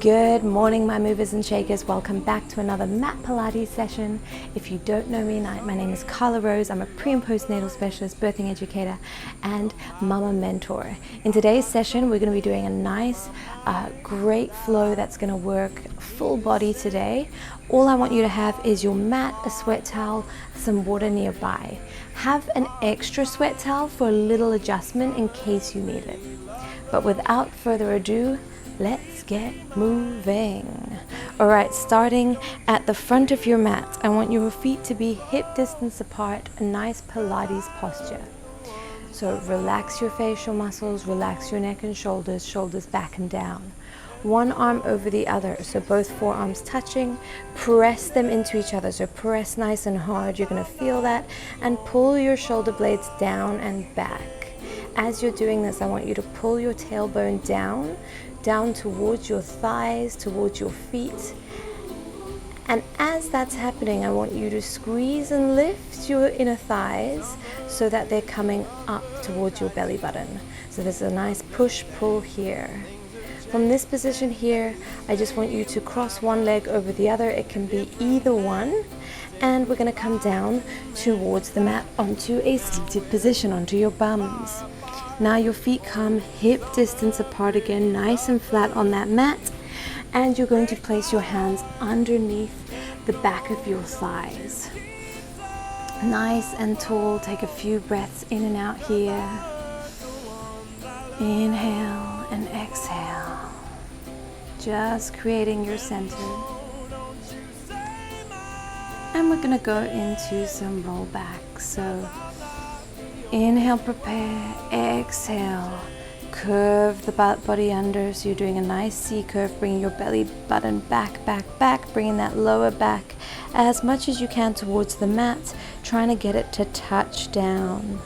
Good morning, my movers and shakers. Welcome back to another mat Pilates session. If you don't know me, my name is Carla Rose. I'm a pre and postnatal specialist, birthing educator, and mama mentor. In today's session, we're going to be doing a nice, great flow that's going to work full body today. All I want you to have is your mat, a sweat towel, some water nearby. Have an extra sweat towel for a little adjustment in case you need it. But without further ado, let's get moving. All right, starting at the front of your mat, I want your feet to be hip distance apart, a nice Pilates posture. So relax your facial muscles, relax your neck and shoulders, shoulders back and down. One arm over the other, so both forearms touching, press them into each other. So press nice and hard, you're gonna feel that, and pull your shoulder blades down and back. As you're doing this, I want you to pull your tailbone down towards your thighs, towards your feet. And as that's happening, I want you to squeeze and lift your inner thighs so that they're coming up towards your belly button. So there's a nice push-pull here. From this position here, I just want you to cross one leg over the other. It can be either one. And we're going to come down towards the mat onto a seated position, onto your bums. Now your feet come hip distance apart again, nice and flat on that mat. And you're going to place your hands underneath the back of your thighs. Nice and tall. Take a few breaths in and out here. Inhale and exhale. Just creating your center. And we're going to go into some roll back. So inhale, prepare, exhale, curve the body under, so you're doing a nice C curve, bringing your belly button back, bringing that lower back as much as you can towards the mat, trying to get it to touch down.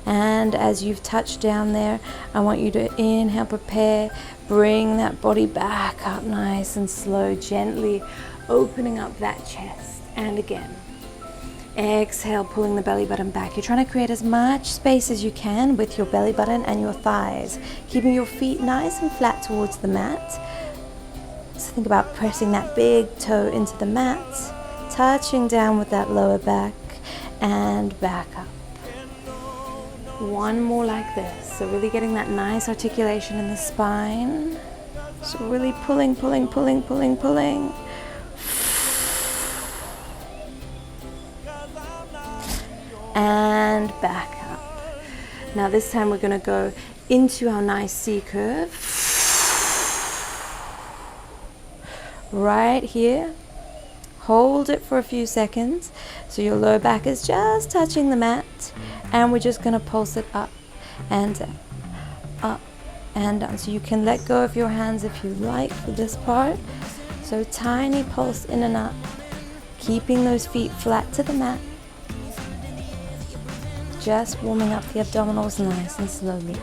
And as you've touched down there, I want you to inhale, prepare, bring that body back up nice and slow, gently opening up that chest. And again, exhale, pulling the belly button back. You're trying to create as much space as you can with your belly button and your thighs, keeping your feet nice and flat towards the mat. So think about pressing that big toe into the mat, touching down with that lower back, and back up. One more like this. So really getting that nice articulation in the spine. So really pulling. And back up. Now this time we're going to go into our nice C curve. Right here. Hold it for a few seconds. So your lower back is just touching the mat. And we're just going to pulse it up and down. Up and down. So you can let go of your hands if you like for this part. So tiny pulse in and up. Keeping those feet flat to the mat. Just warming up the abdominals nice and slowly.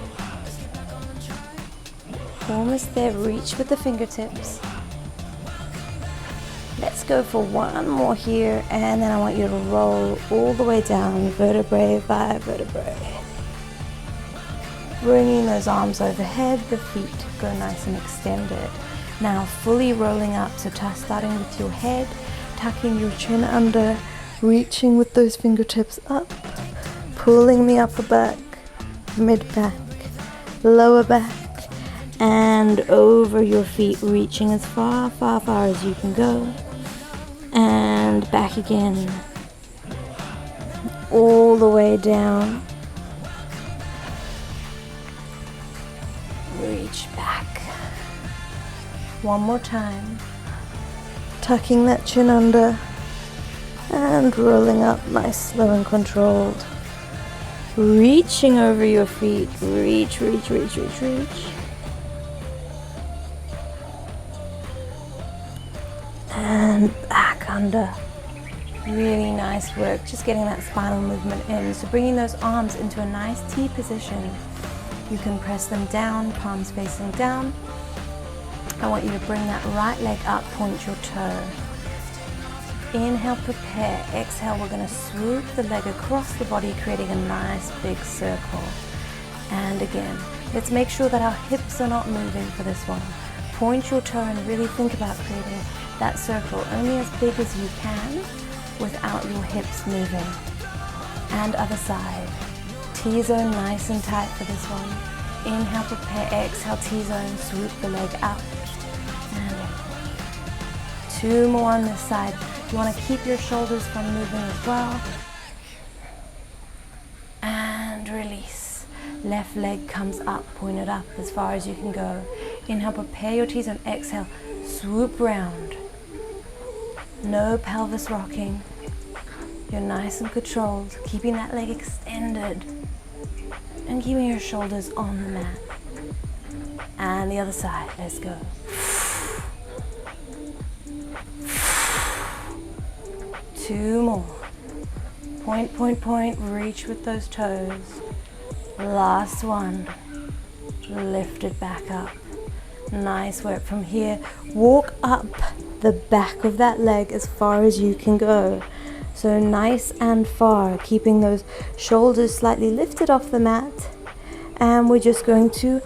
Almost there, reach with the fingertips. Let's go for one more here, and then I want you to roll all the way down, vertebrae by vertebrae. Bringing those arms overhead, the feet go nice and extended. Now fully rolling up, so starting with your head, tucking your chin under, reaching with those fingertips up. Pulling the upper back, mid back, lower back, and over your feet, reaching as far as you can go. And back again. All the way down. Reach back. One more time. Tucking that chin under and rolling up nice, slow and controlled. Reaching over your feet, reach. And back under. Really nice work, just getting that spinal movement in. So bringing those arms into a nice T position. You can press them down, palms facing down. I want you to bring that right leg up, point your toe. Inhale, prepare. Exhale, we're going to swoop the leg across the body, creating a nice big circle. And again, let's make sure that our hips are not moving for this one. Point your toe and really think about creating that circle only as big as you can without your hips moving. And other side. T-zone nice and tight for this one. Inhale, prepare, exhale, T-zone, swoop the leg up. And 2 more on this side. You want to keep your shoulders from moving as well. And release. Left leg comes up, point it up as far as you can go. Inhale, prepare your T-zone, exhale, swoop round. No pelvis rocking. You're nice and controlled, keeping that leg extended and keeping your shoulders on the mat. And the other side, let's go. 2 more. Point, point, point, reach with those toes. Last one. Lift it back up. Nice work from here. Walk up the back of that leg as far as you can go. So nice and far, keeping those shoulders slightly lifted off the mat. And we're just going to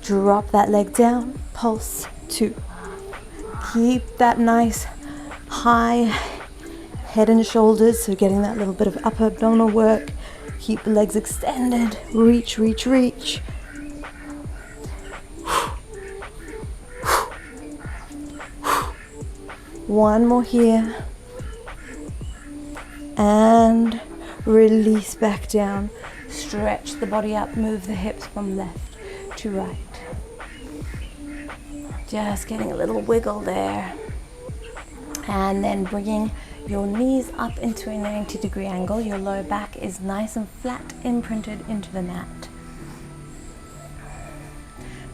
drop that leg down, pulse 2. Keep that nice high head and shoulders, so getting that little bit of upper abdominal work. Keep the legs extended, reach, reach, reach. One more here. And release back down. Stretch the body up, move the hips from left to right. Just getting a little wiggle there. And then bringing your knees up into a 90-degree angle. Your lower back is nice and flat, imprinted into the mat.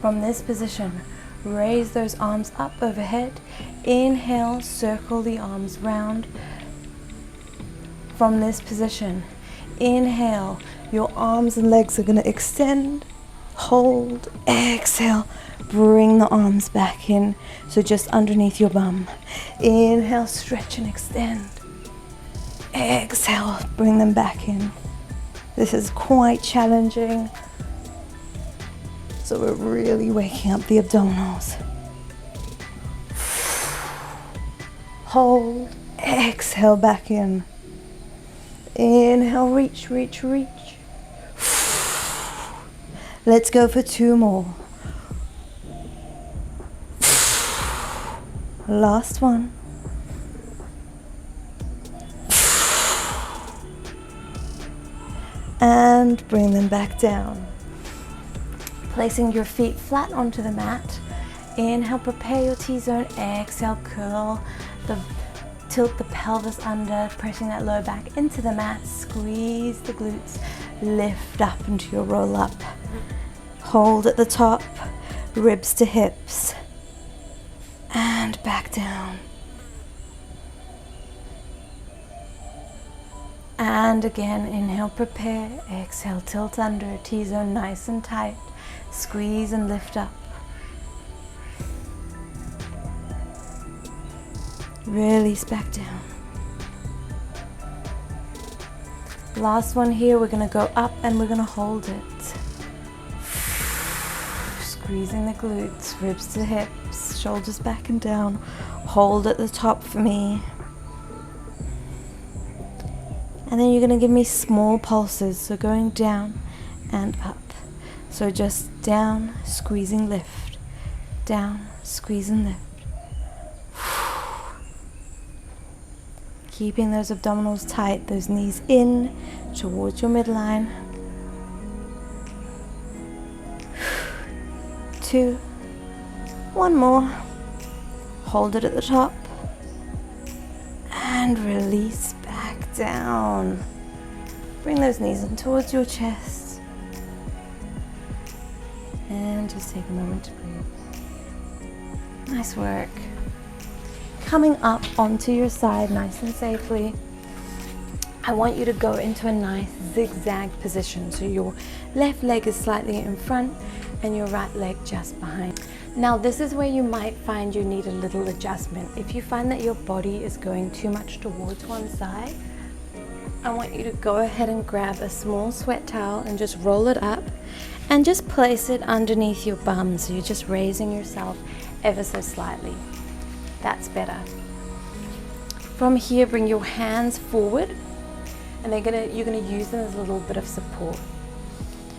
From this position, raise those arms up overhead. Inhale, circle the arms round. From this position, inhale, your arms and legs are going to extend, hold, exhale, bring the arms back in, so just underneath your bum. Inhale, stretch and extend. Exhale, bring them back in. This is quite challenging, so we're really waking up the abdominals. Hold, exhale, back in. Inhale, reach, reach, reach. Let's go for 2 more. Last one. And bring them back down. Placing your feet flat onto the mat. Inhale, prepare your T-zone. Exhale, curl tilt the pelvis under, pressing that lower back into the mat. Squeeze the glutes, lift up into your roll up. Hold at the top, ribs to hips. And back down. And again, inhale, prepare. Exhale, tilt under, T-zone nice and tight. Squeeze and lift up. Release back down. Last one here, we're going to go up and we're going to hold it. Squeezing the glutes, ribs to hips, shoulders back and down. Hold at the top for me. And then you're going to give me small pulses, so going down and up. So just down, squeezing, lift. Down, squeeze and lift. Keeping those abdominals tight, those knees in towards your midline. 2, 1 more. Hold it at the top. And release back down. Bring those knees in towards your chest. And just take a moment to breathe. Nice work. Coming up onto your side nice and safely, I want you to go into a nice zigzag position. So your left leg is slightly in front and your right leg just behind. Now this is where you might find you need a little adjustment. If you find that your body is going too much towards one side, I want you to go ahead and grab a small sweat towel and just roll it up and just place it underneath your bum. So you're just raising yourself ever so slightly. That's better. From here, bring your hands forward, and you're gonna use them as a little bit of support.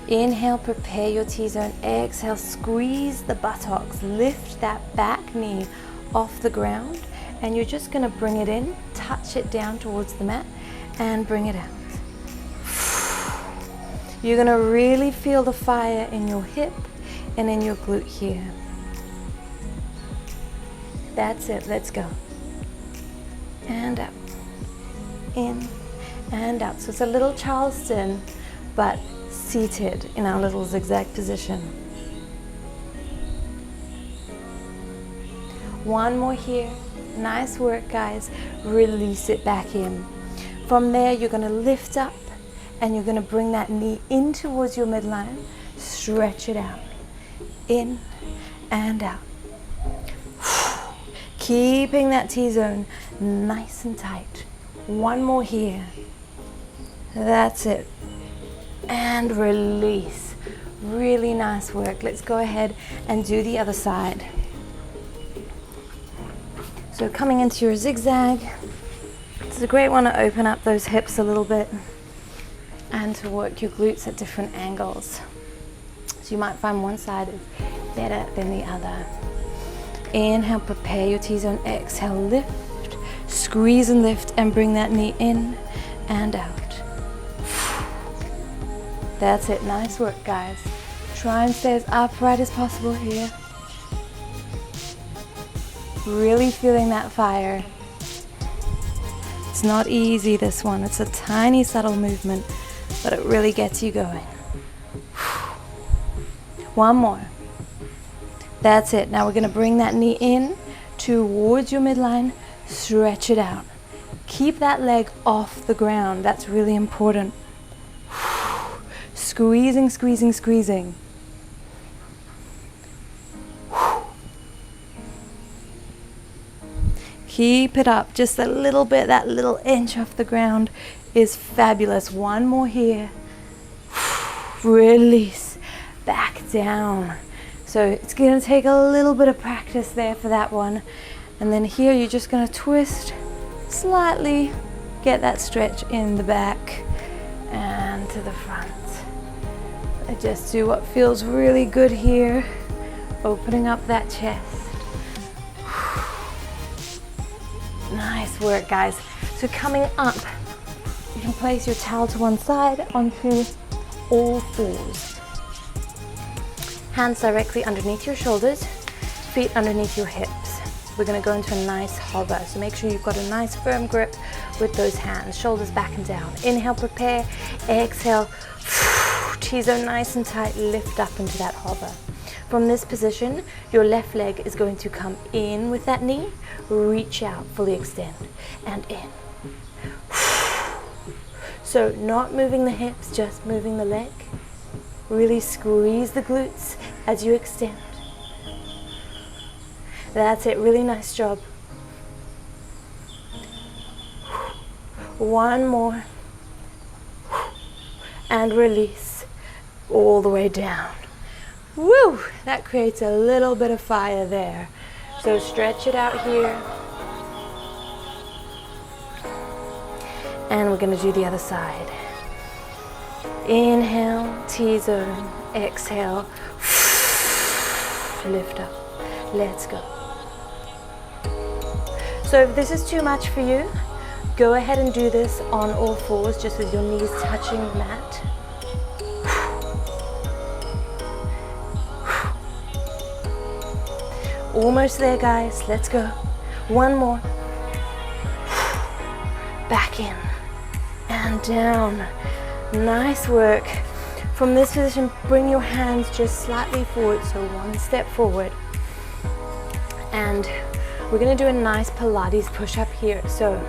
Inhale, prepare your T-zone. Exhale, squeeze the buttocks. Lift that back knee off the ground, and you're just gonna bring it in, touch it down towards the mat, and bring it out. You're gonna really feel the fire in your hip and in your glute here. That's it, let's go. And out, in and out. So it's a little Charleston, but seated in our little zigzag position. One more here. Nice work, guys. Release it back in. From there, you're gonna lift up and you're gonna bring that knee in towards your midline. Stretch it out. In and out. Keeping that T-zone nice and tight. One more here. That's it. And release. Really nice work. Let's go ahead and do the other side. So coming into your zigzag, it's a great one to open up those hips a little bit and to work your glutes at different angles. So you might find one side is better than the other. Inhale, prepare your T-zone. Exhale, lift, squeeze and lift, and bring that knee in and out. That's it. Nice work, guys. Try and stay as upright as possible here. Really feeling that fire. It's not easy, this one. It's a tiny, subtle movement, but it really gets you going. One more. That's it. Now we're going to bring that knee in towards your midline. Stretch it out. Keep that leg off the ground. That's really important. Squeezing, squeezing, squeezing. Keep it up just a little bit. That little inch off the ground is fabulous. One more here. Release. Back down. So it's going to take a little bit of practice there for that one. And then here you're just going to twist slightly, get that stretch in the back and to the front. And just do what feels really good here, opening up that chest. Nice work, guys. So coming up, you can place your towel to one side onto all fours. Hands directly underneath your shoulders, feet underneath your hips. We're going to go into a nice hover, so make sure you've got a nice firm grip with those hands, shoulders back and down. Inhale, prepare, exhale, T-zone nice and tight, lift up into that hover. From this position, your left leg is going to come in with that knee, reach out, fully extend, and in. So not moving the hips, just moving the leg. Really squeeze the glutes as you extend. That's it, really nice job. One more. And release all the way down. Woo! That creates a little bit of fire there. So stretch it out here. And we're going to do the other side. Inhale, T-zone, exhale, lift up, let's go. So if this is too much for you, go ahead and do this on all fours, just with your knees touching the mat. Almost there, guys, let's go. One more. Back in and down. Nice work. From this position, bring your hands just slightly forward, so one step forward. And we're going to do a nice Pilates push-up here. So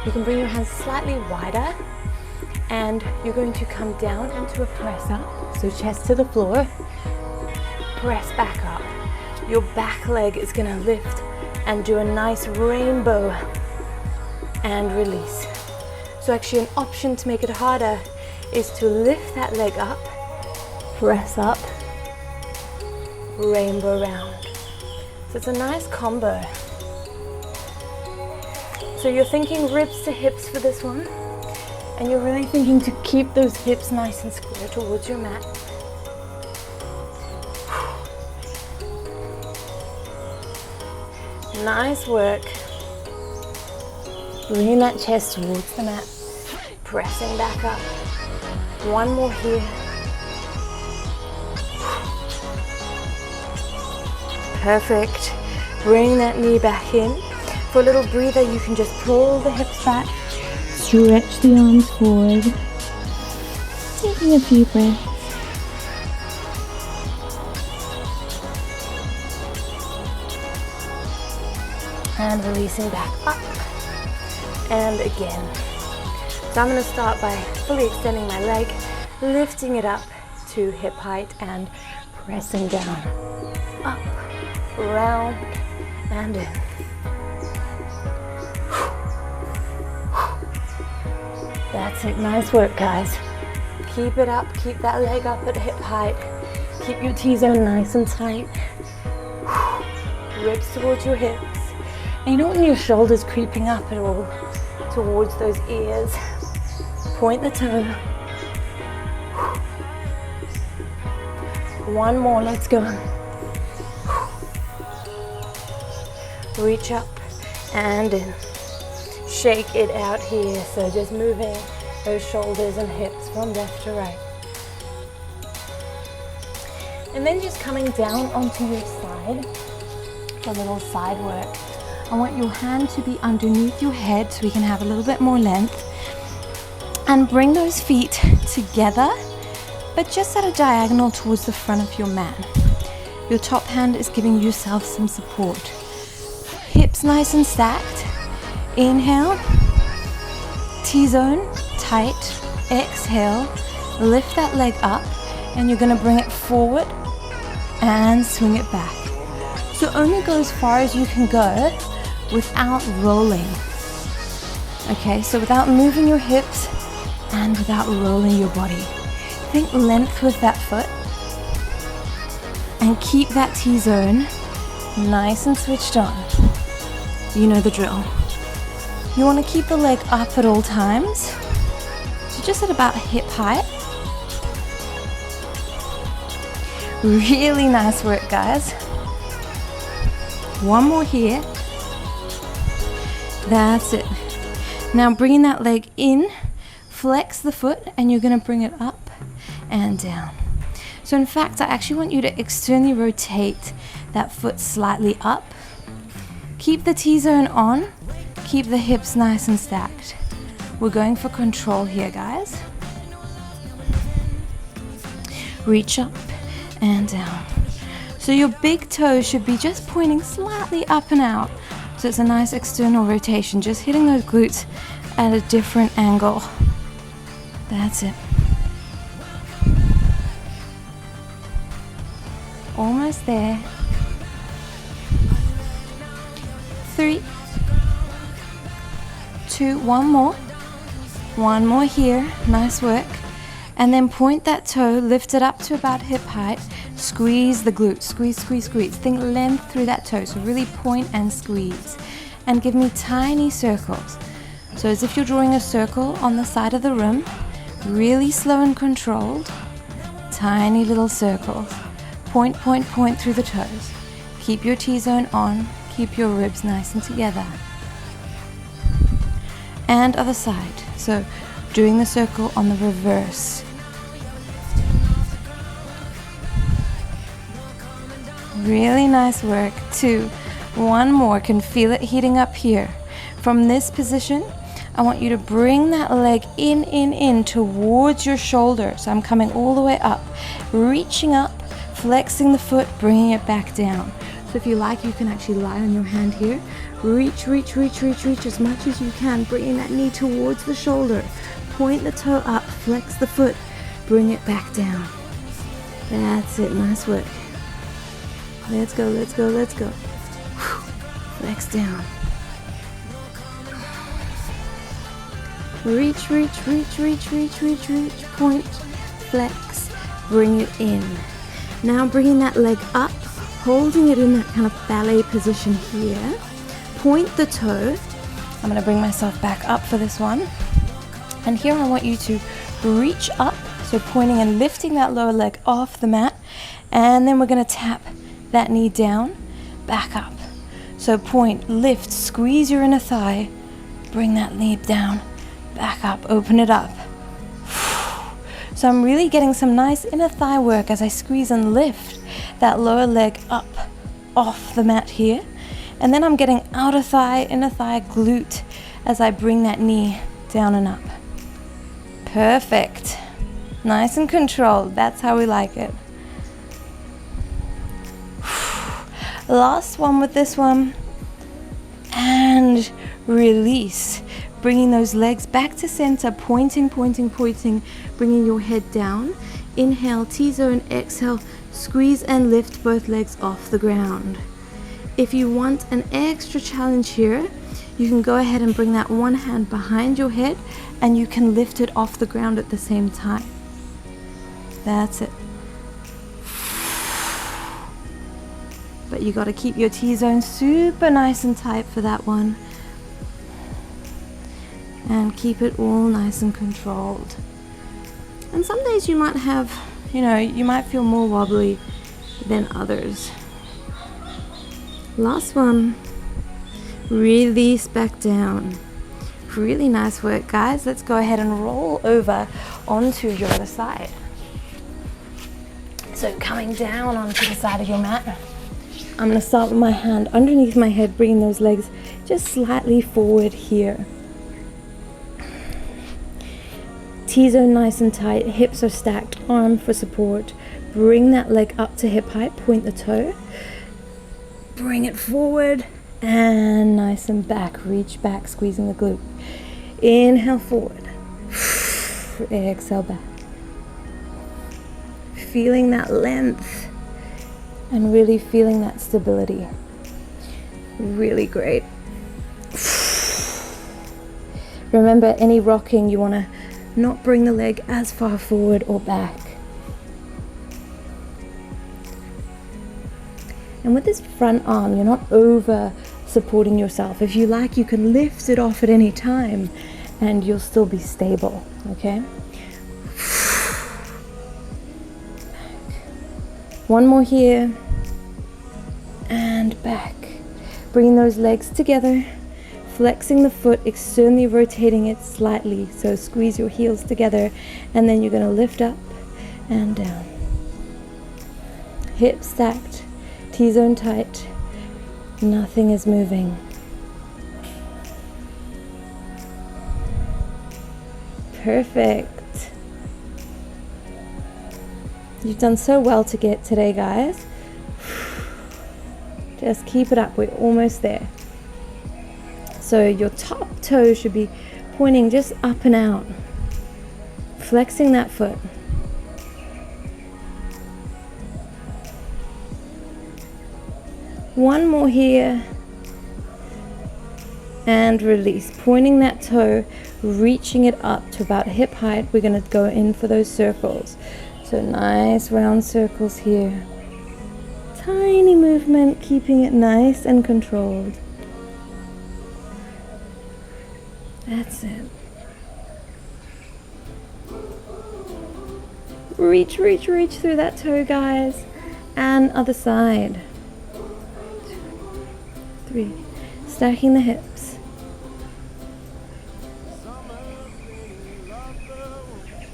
you can bring your hands slightly wider, and you're going to come down into a press up. So chest to the floor, press back up. Your back leg is going to lift and do a nice rainbow and release. So actually an option to make it harder is to lift that leg up, press up, rainbow round. So it's a nice combo. So you're thinking ribs to hips for this one, and you're really thinking to keep those hips nice and square towards your mat. Nice work. Bringing that chest towards the mat, pressing back up. One more here. Perfect. Bring that knee back in. For a little breather, you can just pull the hips back, stretch the arms forward, taking a few breaths. And releasing back up. And again. So I'm going to start by fully extending my leg, lifting it up to hip height and pressing down. Up, round, and in. That's it. Nice work, guys. Keep it up. Keep that leg up at hip height. Keep your T-zone nice and tight. Ribs towards your hips. And you don't want your shoulders creeping up at all towards those ears. Point the toe. One more, let's go. Reach up and in. Shake it out here. So just moving those shoulders and hips from left to right. And then just coming down onto your side for a little side work. I want your hand to be underneath your head so we can have a little bit more length. And bring those feet together, but just at a diagonal towards the front of your mat. Your top hand is giving yourself some support. Hips nice and stacked. Inhale. T-zone, tight. Exhale. Lift that leg up, and you're going to bring it forward and swing it back. So only go as far as you can go without rolling. Okay, so without moving your hips and without rolling your body. Think length with that foot and keep that T-zone nice and switched on. You know the drill. You want to keep the leg up at all times. So just at about hip height. Really nice work, guys. One more here. That's it. Now bringing that leg in, flex the foot, and you're going to bring it up and down. So in fact, I actually want you to externally rotate that foot slightly up. Keep the T-zone on, keep the hips nice and stacked. We're going for control here, guys. Reach up and down. So your big toe should be just pointing slightly up and out. So it's a nice external rotation, just hitting those glutes at a different angle. That's it. Almost there. 3, 2, one more. One more here. Nice work. And then point that toe, lift it up to about hip height. Squeeze the glutes. Squeeze, squeeze, squeeze. Think length through that toe. So really point and squeeze. And give me tiny circles. So as if you're drawing a circle on the side of the room. Really slow and controlled. Tiny little circles. Point, point, point through the toes. Keep your T-zone on. Keep your ribs nice and together. And other side. So doing the circle on the reverse. Really nice work. 2. One more. Can feel it heating up here. From this position, I want you to bring that leg in towards your shoulder. So I'm coming all the way up, reaching up, flexing the foot, bringing it back down. So if you like, you can actually lie on your hand here. Reach, reach, reach, reach, reach as much as you can, bringing that knee towards the shoulder. Point the toe up, flex the foot, bring it back down. That's it. Nice work. Let's go, let's go, let's go. Flex down. Reach, reach, reach, reach, reach, reach, reach. Point, flex, bring it in. Now bringing that leg up, holding it in that kind of ballet position here. Point the toe. I'm going to bring myself back up for this one. And here I want you to reach up, so pointing and lifting that lower leg off the mat. And then we're going to tap that knee down, back up. So point, lift, squeeze your inner thigh, bring that knee down, back up, open it up. So I'm really getting some nice inner thigh work as I squeeze and lift that lower leg up off the mat here. And then I'm getting outer thigh, inner thigh, glute as I bring that knee down and up. Perfect. Nice and controlled. That's how we like it. Last one with this one. And release. Bringing those legs back to center, pointing, bringing your head down. Inhale, T-zone, exhale, squeeze and lift both legs off the ground. If you want an extra challenge here, you can go ahead and bring that one hand behind your head and you can lift it off the ground at the same time. That's it. But you got to keep your T-zone super nice and tight for that one. And keep it all nice and controlled. And some days you might have, you might feel more wobbly than others. Last one. Release back down. Really nice work, guys. Let's go ahead and roll over onto your other side. So coming down onto the side of your mat. I'm going to start with my hand underneath my head, bringing those legs just slightly forward here. T-zone nice and tight, hips are stacked, arm for support. Bring that leg up to hip height, point the toe. Bring it forward and nice and back, reach back, squeezing the glute. Inhale forward, exhale back. Feeling that length and really feeling that stability. Really great. Remember, any rocking, you want to not bring the leg as far forward or back. And with this front arm, you're not over supporting yourself. If you like, you can lift it off at any time and you'll still be stable, okay? One more here and back. Bringing those legs together. Flexing the foot, externally rotating it slightly. So squeeze your heels together and then you're going to lift up and down. Hips stacked, T-zone tight. Nothing is moving. Perfect. You've done so well to get today, guys. Just keep it up. We're almost there. So your top toe should be pointing just up and out. Flexing that foot. One more here. And release. Pointing that toe, reaching it up to about hip height. We're going to go in for those circles. So nice round circles here. Tiny movement, keeping it nice and controlled. That's it. Reach through that toe, guys. And other side. 2, 3. Stacking the hips.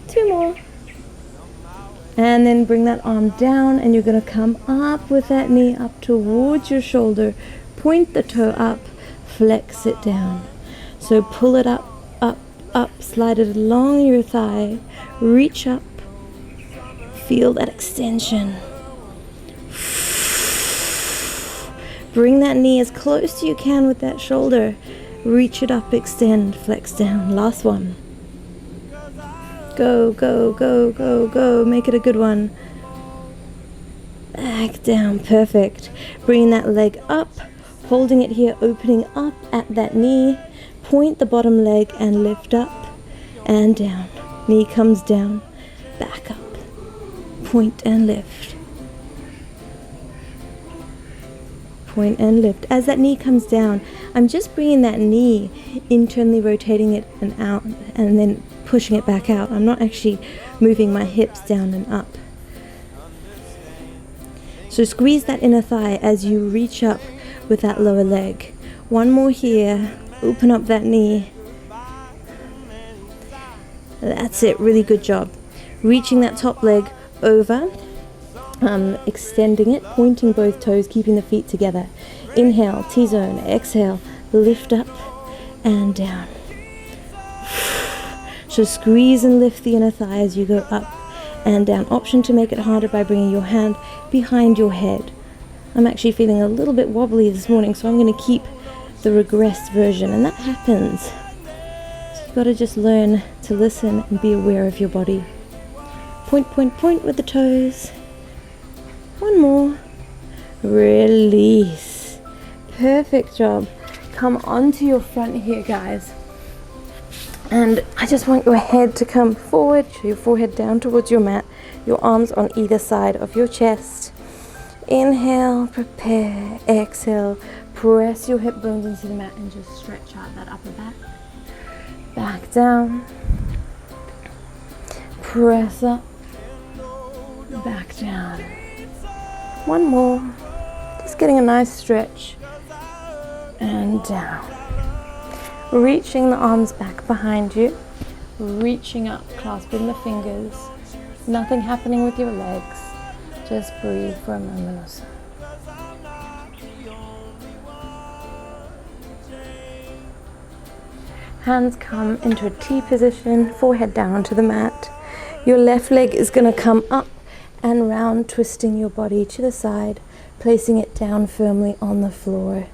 2 more. And then bring that arm down and you're going to come up with that knee up towards your shoulder. Point the toe up. Flex it down. So pull it up, slide it along your thigh, reach up, feel that extension. Bring that knee as close as you can with that shoulder, reach it up, extend, flex down. Last one. Go, go, go, go, go, make it a good one. Back down, perfect. Bring that leg up, holding it here, opening up at that knee. Point the bottom leg and lift up and down. Knee comes down, back up. Point and lift. point and lift. As that knee comes down, I'm just bringing that knee, internally rotating it and out, and then pushing it back out. I'm not actually moving my hips down and up. So squeeze that inner thigh as you reach up with that lower leg. One more here. Open up that knee. That's it. Really good job. Reaching that top leg over. Extending it, pointing both toes, keeping the feet together. Inhale, T-zone. Exhale, lift up and down. So squeeze and lift the inner thigh as you go up and down. Option to make it harder by bringing your hand behind your head. I'm actually feeling a little bit wobbly this morning, so I'm going to keep the regressed version, and that happens. So you've got to just learn to listen and be aware of your body. Point, point, point with the toes. One more. Release. Perfect job. Come onto your front here, guys. And I just want your head to come forward, show your forehead down towards your mat, your arms on either side of your chest. Inhale, prepare. Exhale, press your hip bones into the mat and just stretch out that upper back. Back down. Press up. Back down. One more. Just getting a nice stretch. And down. Reaching the arms back behind you. Reaching up, clasping the fingers. Nothing happening with your legs. Just breathe for a moment or so. Hands come into a T position, forehead down onto the mat. Your left leg is going to come up and round, twisting your body to the side, placing it down firmly on the floor.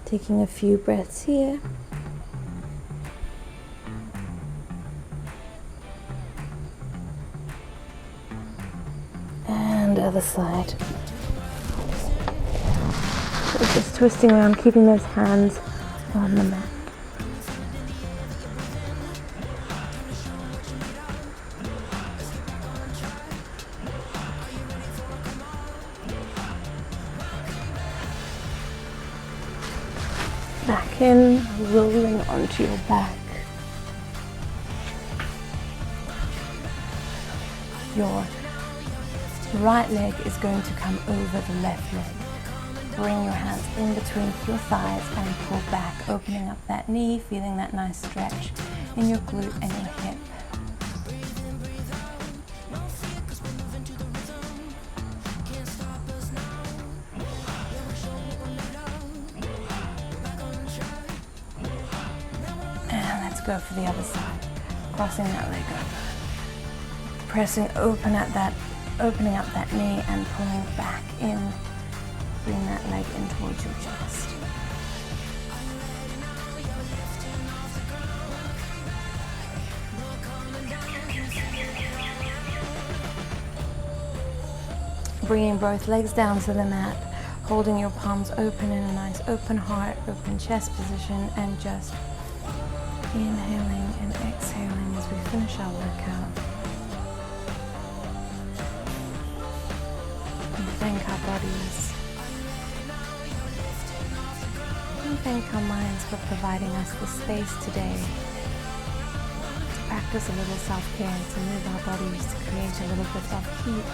Taking a few breaths here. And other side. So just twisting around, keeping those hands on the mat. Back in, rolling onto your back. Your right leg is going to come over the left leg. Bring your hands in between your thighs and pull back, opening up that knee, feeling that nice stretch in your glute and your hip. And let's go for the other side. Crossing that leg over. Pressing opening up that knee and pulling back in. Bring that leg in towards your chest. Bringing both legs down to the mat, holding your palms open in a nice open heart, open chest position, and just inhaling and exhaling as we finish our workout. And thank our bodies. And thank our minds for providing us the space today to practice a little self-care, to move our bodies, to create a little bit of heat.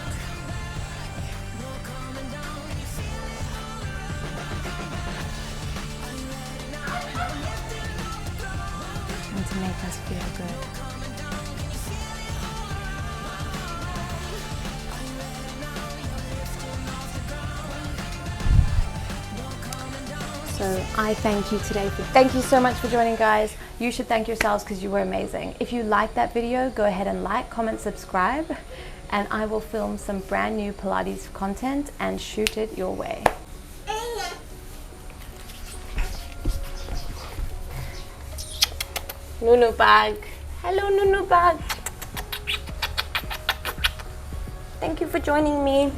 And to make us feel good. So I thank you today. Thank you so much for joining, guys. You should thank yourselves because you were amazing. If you liked that video, go ahead and like, comment, subscribe, and I will film some brand new Pilates content and shoot it your way. Nunu bag. Hello, Nunu bag. Thank you for joining me.